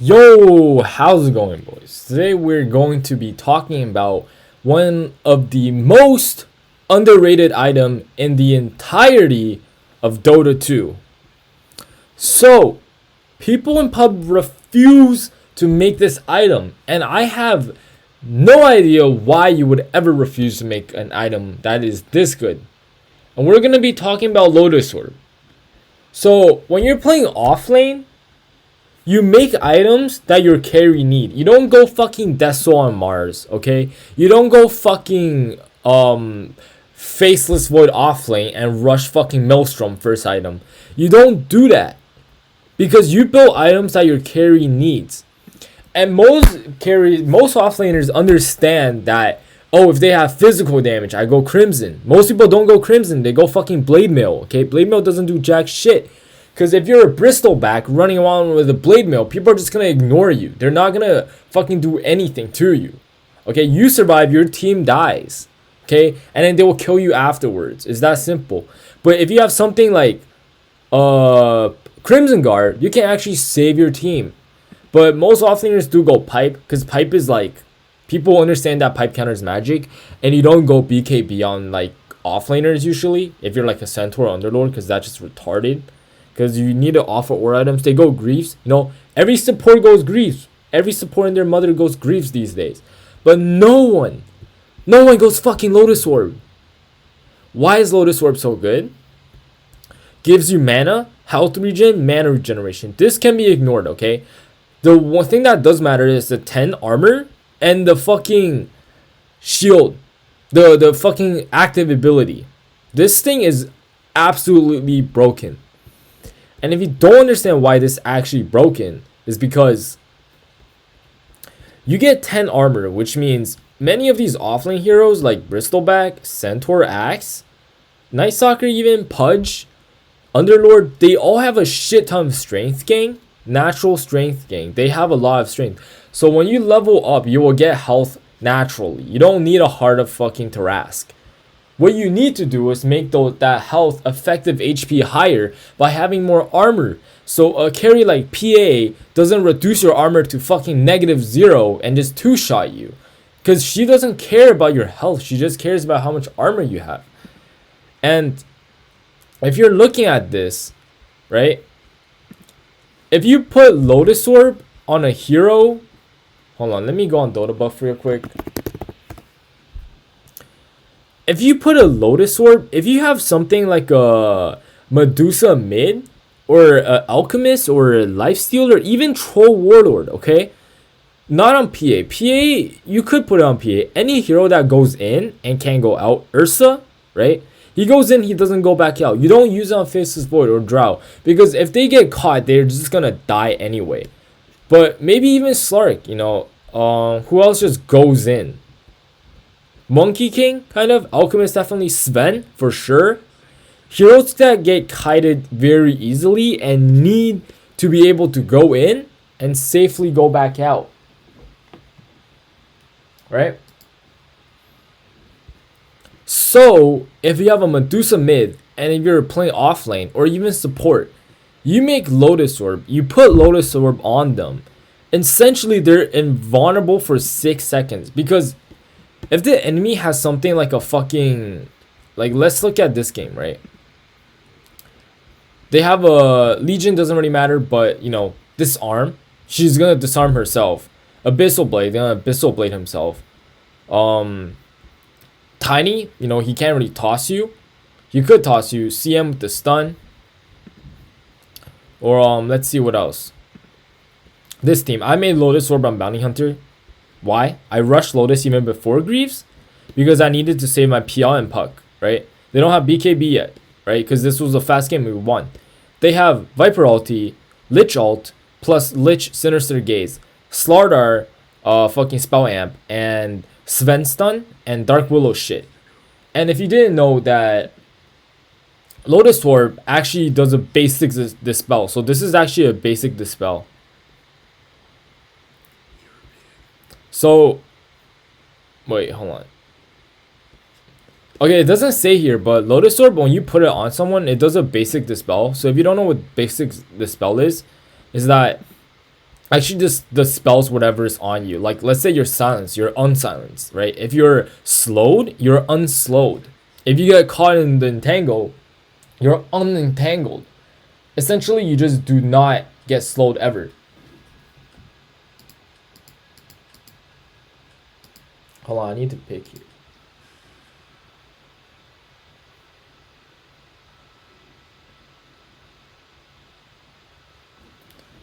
Yo, how's it going, boys? Today we're going to be talking about one of the most underrated item in the entirety of Dota 2. So, people in pub refuse to make this item, and I have no idea why you would ever refuse to make an item that is this good. And we're going to be talking about Lotus Orb. So, when you're playing offlane, you make items that your carry need. You don't go fucking Deso on Mars, okay? You don't go fucking Faceless Void offlane and rush fucking Maelstrom first item. You don't do that. Because you build items that your carry needs. And most offlaners understand that, oh, if they have physical damage, I go Crimson. Most people don't go Crimson, they go fucking Blade Mail, okay? Blade Mail doesn't do jack shit. Because if you're a Bristol back running around with a blade mail, people are just going to ignore you. They're not going to fucking do anything to you. Okay, you survive, your team dies. Okay, and then they will kill you afterwards. It's that simple. But if you have something like Crimson Guard, you can actually save your team. But most offlaners do go Pipe, because Pipe is like, people understand that Pipe counters magic, and you don't go BKB on like offlaners usually, if you're like a Centaur or Underlord, because that's just retarded. Because you need to offer ore items. They go Griefs. You know, every support goes Griefs. Every support and their mother goes Griefs these days. But no one goes fucking Lotus Orb. Why is Lotus Orb so good? Gives you mana, health regen, mana regeneration. This can be ignored, okay? The one thing that does matter is the 10 armor and the fucking shield. The fucking active ability. This thing is absolutely broken. And if you don't understand why this is actually broken, is because you get 10 armor, which means many of these offlane heroes like Bristleback, Centaur, Axe, Night Stalker, even Pudge, Underlord, they all have a shit ton of strength gain, natural strength gain. They have a lot of strength. So when you level up, you will get health naturally. You don't need a Heart of fucking Tarask. What you need to do is make that health effective HP higher by having more armor. So a carry like PA doesn't reduce your armor to fucking -0 and just two-shot you. Because she doesn't care about your health. She just cares about how much armor you have. And if you're looking at this, right? If you put Lotus Orb on a hero... Hold on, let me go on Dota buff real quick. If you put a Lotus Orb, if you have something like a Medusa mid, or an Alchemist, or a Lifesteal, or even Troll Warlord, okay? Not on PA. PA, you could put it on PA. Any hero that goes in and can't go out. Ursa, right? He goes in, he doesn't go back out. You don't use it on Faceless Void or Drow. Because if they get caught, they're just gonna die anyway. But maybe even Slark, you know. Who else just goes in? Monkey King, kind of. Alchemist, definitely. Sven, for sure. Heroes that get kited very easily and need to be able to go in and safely go back out. Right? So, if you have a Medusa mid, and if you're playing offlane, or even support, you make Lotus Orb, you put Lotus Orb on them. Essentially, they're invulnerable for 6 seconds. Because if the enemy has something like a fucking... Like, let's look at this game, right? They have a... Legion doesn't really matter, but, you know, disarm. She's gonna disarm herself. Abyssal Blade, they're gonna Abyssal Blade himself. Tiny, you know, he can't really toss you. He could toss you. CM with the stun. Or, let's see what else. This team. I made Lotus Orb on Bounty Hunter. Why? I rushed Lotus even before Greaves because I needed to save my PL and Puck, right? They don't have BKB yet, right? Because this was a fast game we won. They have Viper ulti, Lich ult, plus Lich Sinister Gaze, Slardar, fucking Spell Amp, and Sven stun, and Dark Willow shit. And if you didn't know that Lotus Orb actually does a basic dispel. So this is actually a basic dispel. So, wait, hold on. Okay, it doesn't say here, but Lotus Orb, when you put it on someone, it does a basic dispel. So if you don't know what basic dispel is that actually just dispels whatever is on you. Like let's say you're silenced, you're unsilenced, right? If you're slowed, you're unslowed. If you get caught in the entangle, you're unentangled. Essentially, you just do not get slowed ever. Hold on, I need to pick here.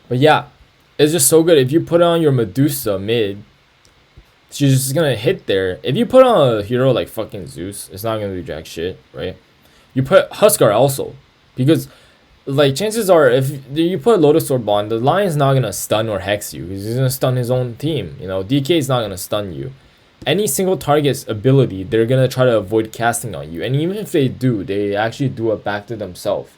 But yeah, it's just so good. If you put on your Medusa mid, she's just gonna hit there. If you put on a hero like fucking Zeus, it's not gonna do jack shit, right? You put Huskar also, because like chances are if you put Lotus Orb on, the Lion's not gonna stun or hex you. He's gonna stun his own team. You know, DK is not gonna stun you. Any single target's ability, they're gonna try to avoid casting on you, and even if they do, they actually do it back to themselves.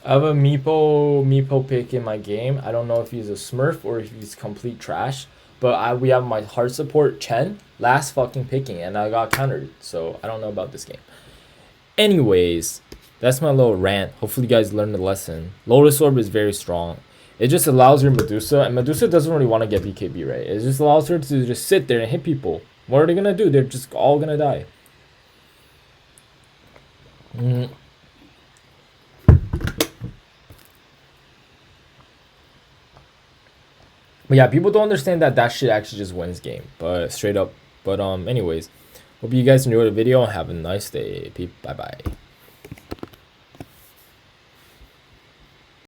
I have a Meepo pick in my game. I don't know if he's a Smurf or if he's complete trash. But we have my hard support Chen last fucking picking, and I got countered. So I don't know about this game. Anyways, that's my little rant. Hopefully you guys learned the lesson. Lotus Orb is very strong. It just allows your Medusa, and Medusa doesn't really want to get BKB, right? It just allows her to just sit there and hit people. What are they gonna do? They're just all gonna die. But yeah, people don't understand that shit actually just wins game. But straight up. But anyways, hope you guys enjoyed the video and have a nice day. Bye bye.